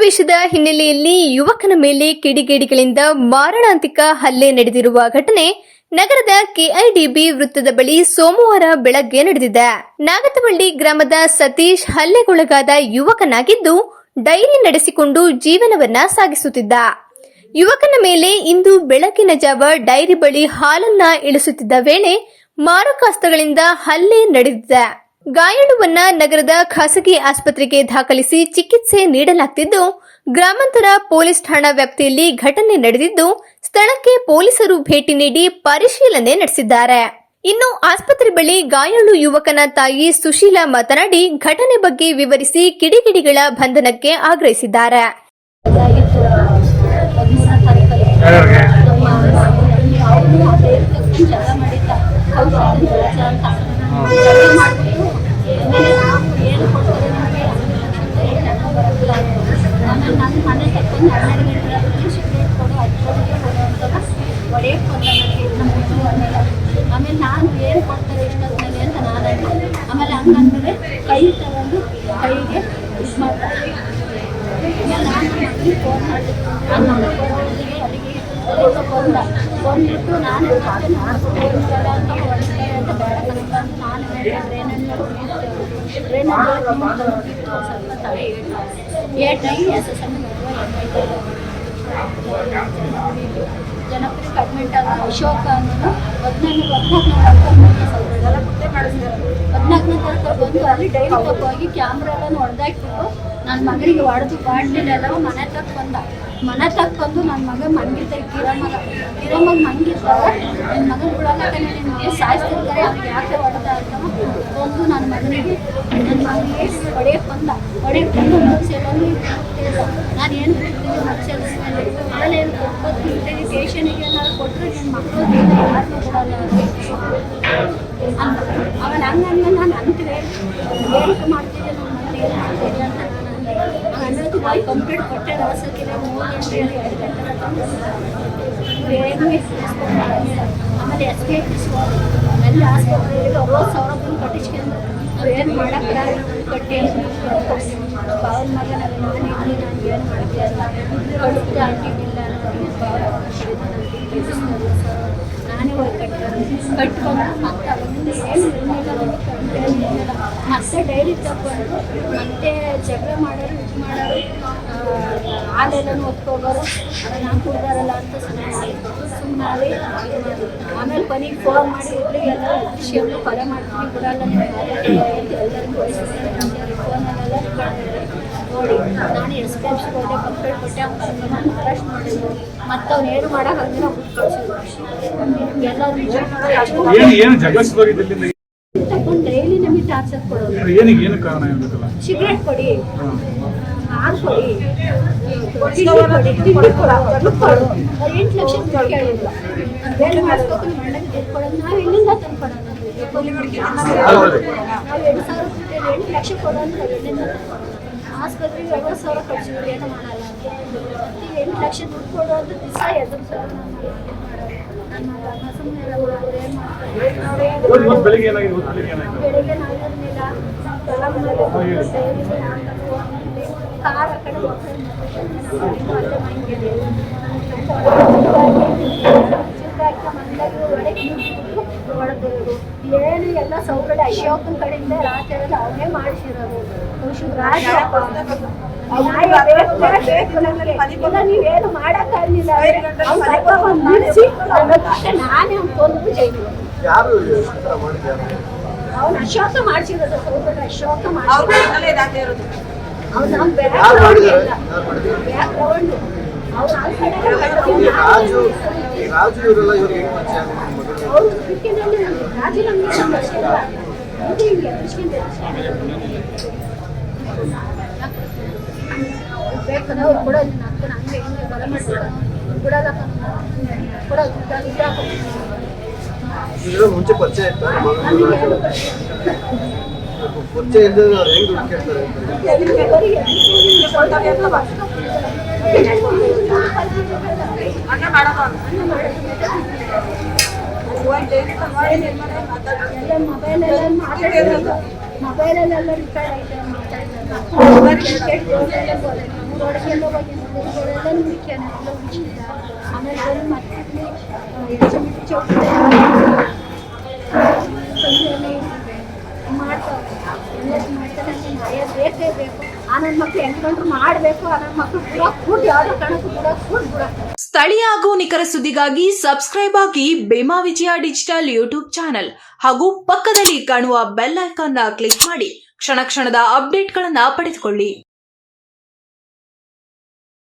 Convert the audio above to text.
ಸಮಾವೇಶದ ಹಿನ್ನೆಲೆಯಲ್ಲಿ ಯುವಕನ ಮೇಲೆ ಕಿಡಿಗೇಡಿಗಳಿಂದ ಮಾರಣಾಂತಿಕ ಹಲ್ಲೆ ನಡೆದಿರುವ ಘಟನೆ ನಗರದ ಕೆಐಡಿಬಿ ವೃತ್ತದ ಬಳಿ ಸೋಮವಾರ ಬೆಳಗ್ಗೆ ನಡೆದಿದೆ. ನಾಗತವಳ್ಳಿ ಗ್ರಾಮದ ಸತೀಶ್ ಹಲ್ಲೆಗೊಳಗಾದ ಯುವಕನಾಗಿದ್ದು ಡೈರಿ ನಡೆಸಿಕೊಂಡು ಜೀವನವನ್ನ ಸಾಗಿಸುತ್ತಿದ್ದ. ಯುವಕನ ಮೇಲೆ ಇಂದು ಬೆಳಗಿನ ಜಾವ ಡೈರಿ ಬಳಿ ಹಾಲನ್ನ ಇಳಿಸುತ್ತಿದ್ದ ವೇಳೆ ಮಾರಕಾಸ್ತ್ರಗಳಿಂದ ಹಲ್ಲೆ ನಡೆದಿದೆ. ಗಾಯಾಳುವನ್ನ ನಗರದ ಖಾಸಗಿ ಆಸ್ಪತ್ರೆಗೆ ದಾಖಲಿಸಿ ಚಿಕಿತ್ಸೆ ನೀಡಲಾಗುತ್ತಿದ್ದು, ಗ್ರಾಮಾಂತರ ಪೊಲೀಸ್ ಠಾಣಾ ವ್ಯಾಪ್ತಿಯಲ್ಲಿ ಘಟನೆ ನಡೆದಿದ್ದು, ಸ್ಥಳಕ್ಕೆ ಪೊಲೀಸರು ಭೇಟಿ ನೀಡಿ ಪರಿಶೀಲನೆ ನಡೆಸಿದ್ದಾರೆ. ಇನ್ನು ಆಸ್ಪತ್ರೆ ಬಳಿ ಗಾಯಾಳು ಯುವಕನ ತಾಯಿ ಸುಶೀಲಾ ಮಾತನಾಡಿ ಘಟನೆ ಬಗ್ಗೆ ವಿವರಿಸಿ ಕಿಡಿಗೇಡಿಗಳ ಬಂಧನಕ್ಕೆ ಆಗ್ರಹಿಸಿದ್ದಾರೆ. ಆಮೇಲೆ ನಾನು ಏನು ಕೊಡ್ತಾರೆ ಇಷ್ಟೊತ್ತಿನಲ್ಲಿ ಅಂತ ನಾನು ಆಮೇಲೆ ಹಂಗಂದ್ರೆ ಕೈ ತಗೊಂಡು ಕೈಗೆ ಇದು ಮಾಡ್ತಾರೆ. ಆಮೇಲೆ ನಾನು ಮಗನಿಗೆ ಫೋನ್ ಮಾಡಿದ್ದು ನನ್ನ ಮಗ ಬರೋರಿಗೆ ಅಲ್ಲಿಗೆ ಬಂದ್ಬಿಟ್ಟು ನಾನು ಹೋಗ್ತಾರೆ ಅಂತ ಹೊಡಿತಾರೆ ಅಂತ ಬೇಡ ಕನಕಂದು ನಾನು ಸ್ವಲ್ಪ ತಲೆ ಏಟಾಗಿ ಎಸ್ಎಸ್ಎಮ್ ಜನಪ್ರಿಯ ಕಡ್ಮೆಂಟ್ ಆದ ಅಶೋಕ ಅನ್ನೋನು 14ನೇ ತಾರೀಕು ಬಂದು ಅಲ್ಲಿ ಡೈರಿ ತಗೋಗಿ ಕ್ಯಾಮ್ರಾ ಎಲ್ಲ ಹೊಡೆದಾಕ್ಬಿಟ್ಟು ನನ್ನ ಮಗನಿಗೆ ಹೊಡೆದು ಬಾಟ್ಲಿನೆಲ್ಲ ಮನೆ ತಕ್ಕೊಂಡು ನನ್ನ ಮಗ ಮನ್ಗಿದ್ದ ಕಿರಮ್ಮಗ ಮನ್ಗಿದ್ದಾಗ ನನ್ನ ಮಗನ ಬಿಡೋಲ್ಲ ನಿಮಗೆ ಸಾಯಿಸ್ತಿರ್ತಾರೆ ಅವ್ರಿಗೆ ಯಾಕೆ ಹೊಡೆದ ಅಂತ ಬಂದು ನನ್ನ ಮಗನಿಗೆ ಹೊಡೆಯಕ್ಕೆ ಬಂದ ಮನಸ್ಸೆಲ್ಲೂ ನಾನು ಏನು ಬಿಡ್ತೀನಿ ಮನಸ್ಸೆಲ್ಲ ಆಮೇಲೆ ಸ್ಟೇಷನಿಗೆ ಏನಾದ್ರು ಕೊಟ್ಟರೆ ನನ್ನ ಮಕ್ಕಳು ಯಾರನ್ನೂ ಕೊಡಲ್ಲ ಆಮೇಲೆ ಹಂಗಂಗೆ ನಾನು ಅಂತೀವಿ ಏನಕ್ಕೆ ಮಾಡ್ತಿದ್ದೆ ನನ್ನ ಮನೇಲಿ ಏನು ಮಾಡ್ತಿದ್ದೆ ಅಂತ ನಾನು ಅನ್ನೋದು ಬಾಯ್ ಕಂಪ್ಲೀಟ್ ಕೊಟ್ಟೆ ರಾಸಕ್ಕಿಲ್ಲ 3 ಗಂಟೆ 2 ಗಂಟೆ ಆಮೇಲೆ SBI ಎಲ್ಲ ಆಸ್ಪತ್ರೆಯಲ್ಲಿ 60,000 ಬಂದು ಕಟ್ಟಿಸ್ಕೊಂಡು ಅವ್ರು ಏನು ಮಾಡೋಕ್ಕೆ ಕಟ್ಟಿ ಅವ್ರ ಮಗನಲ್ಲಿ ನಾನು ಏನು ಮಾಡ್ತೀಯ ಕಳಿಸ್ತಾ ಆಗಿದ್ದಿಲ್ಲ ನಾನೇ ಹೋಗಿ ಕಟ್ಕೊಂಡು ಮತ್ತೆ ಏನು ಮತ್ತೆ ಡೈರಿ ತಗೊಂಡು ಮತ್ತೆ ಜಗಳ ಮಾಡೋರು ಇದು ಮಾಡೋರು ಹಾಲೆಲ್ಲನೂ ಒತ್ಕೋಗೋರು ನಾನು ಕುಡ್ದಾರಲ್ಲ ಅಂತ ಸುಮ್ಮನೆ ಆಮೇಲೆ ಕೊನೆಗೆ ಫೋನ್ ಮಾಡಿ ಎಲ್ಲ ವಿಷಯಗಳು ಕೊಲೆ ಮಾಡ್ತೀನಿ ಬಿಡಲ್ಲ ಎಲ್ಲರಿಗೂ ಫೋನಲ್ಲೆಲ್ಲ ನೋಡಿ ನಾನು SPFC ಹೋದೆ ಕಂಪ್ಲೇಂಟ್ ಕೊಟ್ಟೆ ನಾನು ಅರೆಸ್ಟ್ ಮಾಡಿದ್ರು ಮತ್ತೆ ಅವ್ನು ಏನು ಮಾಡೋಕ್ಕಾಗಿಲ್ಲ ಬಿಟ್ಟು ಕಳಿಸಿದ್ರು ಎಲ್ಲರೂ ತಗೊಂಡು ಡೈಲಿ ನಮಗೆ ಟಾರ್ಚರ್ ಕೊಡೋದು ಸಿಗರೇಟ್ ಕೊಡಿ ಹಾಲು ಕೊಡಿ ತಿಂಡಿ ಕೊಡು 8 ಲಕ್ಷ ಕೇಳಿಲ್ಲ ಬೇರೆ ಮಾಡಿಸ್ಬೇಕು ನಿಮ್ಮ ಅಣ್ಣಗೆ ದುಡ್ಡು ಕೊಡೋದು ನಾವು ಎಲ್ಲಿಂದ ತಂದು ಕೊಡೋದು ನಾವು 8 ಲಕ್ಷ ಕೊಡೋದು ನಾವು ಎಲ್ಲಿಂದ ಆಸ್ಪತ್ರೆಗೆ 50,000 ಖರ್ಚಿದ್ರು ಏನೋ ಮಾಡಲ್ಲ ಮತ್ತೆ 8 ಲಕ್ಷ ದುಡ್ಡು ಕೊಡೋದು ದಿವಸ ಎದುರು ಬೆಳಿಗ್ಗೆ ನಾವಿರಲಿಲ್ಲ ಕಾರ್ ಆ ಕಡೆ ಏನು ಎಲ್ಲ ಸೌಕರ್ಯ ಅಶೋಕನ ಕಡೆಯಿಂದ ರಾತ್ರಿ ಎಲ್ಲ ಅವನೇ ಮಾಡಿಸಿರೋದು ನೀವೇನು ಮಾಡಕ್ಕಾಗಲಿಲ್ಲ ನಾನೇ ಕೊಂದು ಜೈಲು ಅವನು ಅಶೋಕ ಮಾಡಿಸಿರೋದು ಸೌಕರ್ಯ ಅಶೋಕ ಮಾಡಿಸಿರೋದು ಅವ್ನು ಬೇಕಂದ್ರೆ ಕೊಡೋದು ಹಂಗೆ ಬಲ ಮಾಡ್ತಾರೆ ಕೊಡಲ್ಲ ಕೊಡೋದು ಮುಂಚೆ ಪರಿಚಯ ಪರಿಚಯ ಇಲ್ಲದೆ ಅವ್ರು ಹೆಂಗೆ ದುಡ್ಡು ಮೊಬೈಲಲ್ಲೆಲ್ಲ ರಿಕಾರ್ಡ್ ಆಯ್ತು ಹೊರಗೆಲ್ಲ ಹೋಗಿ ನೋಡಿದವರೆಲ್ಲ ಹುಡುಕ್ಯಾನ ಎಲ್ಲ ಹುಡುಕಿದ ಆಮೇಲೆ ಬಂದು ಮತ್ತೆ ಎಕ್ಸಿಬಿಟ್ ಚೌಕಿ ಮಾಡ್ತಾವೆ ಎಲ್ಲ ಮಾಡ್ತಾರೆ ಅಂತ ನ್ಯಾಯ ಬೇಕೇ ಬೇಕು. ಆ ನನ್ನ ಮಕ್ಳು ಎನ್ಕೌಂಟ್ರ್ ಮಾಡಬೇಕು. ಆ ನನ್ನ ಮಕ್ಳು ಕೂಡ ಯಾವುದೋ ಕಾರಣಕ್ಕೂ ಕೂಡ ಸ್ಥಳೀಯ ಹಾಗೂ ನಿಖರ ಸುದ್ದಿಗಾಗಿ ಸಬ್ಸ್ಕ್ರೈಬ್ ಆಗಿ ಬೇಮಾ ವಿಜಯ ಡಿಜಿಟಲ್ ಯೂಟ್ಯೂಬ್ ಚಾನೆಲ್ ಹಾಗೂ ಪಕ್ಕದಲ್ಲಿ ಕಾಣುವ ಬೆಲ್ ಐಕಾನ್ ಕ್ಲಿಕ್ ಮಾಡಿ ಕ್ಷಣ ಕ್ಷಣದ ಅಪ್ಡೇಟ್ಗಳನ್ನು ಪಡೆದುಕೊಳ್ಳಿ.